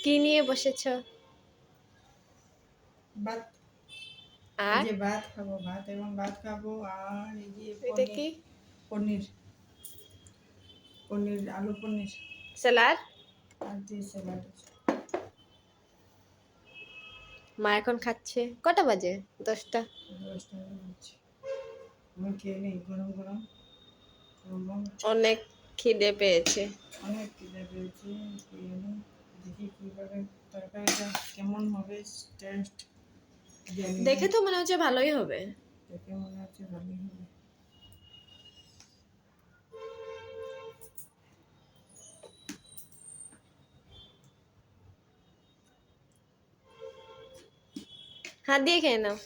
কি নিয়ে বসেছো? ভাত। এই আর যে ভাত খাবো, ভাত এবং ভাত খাবো। আর এই যে এটা পনির, কি? পনির, পনির, আলু পনির স্যালাড? আর যে স্যালাড আছে। মা এখন খাচ্ছে। কটা বাজে? 10টা। 10টা হচ্ছে। আমি খেয়ে নিই গরম গরম। গরম অনেক খিদে পেয়েছে। অনেক খিদে পেয়েছে, খেয়ে নিই। দেখি কীভাবে তরকারিটা কেমন হবে, টেস্ট জানি না। দেখে তো মনে হচ্ছে ভালোই হবে। দেখে মনে হচ্ছে ভালোই হবে। হাত দিয়ে খেয়ে নাও।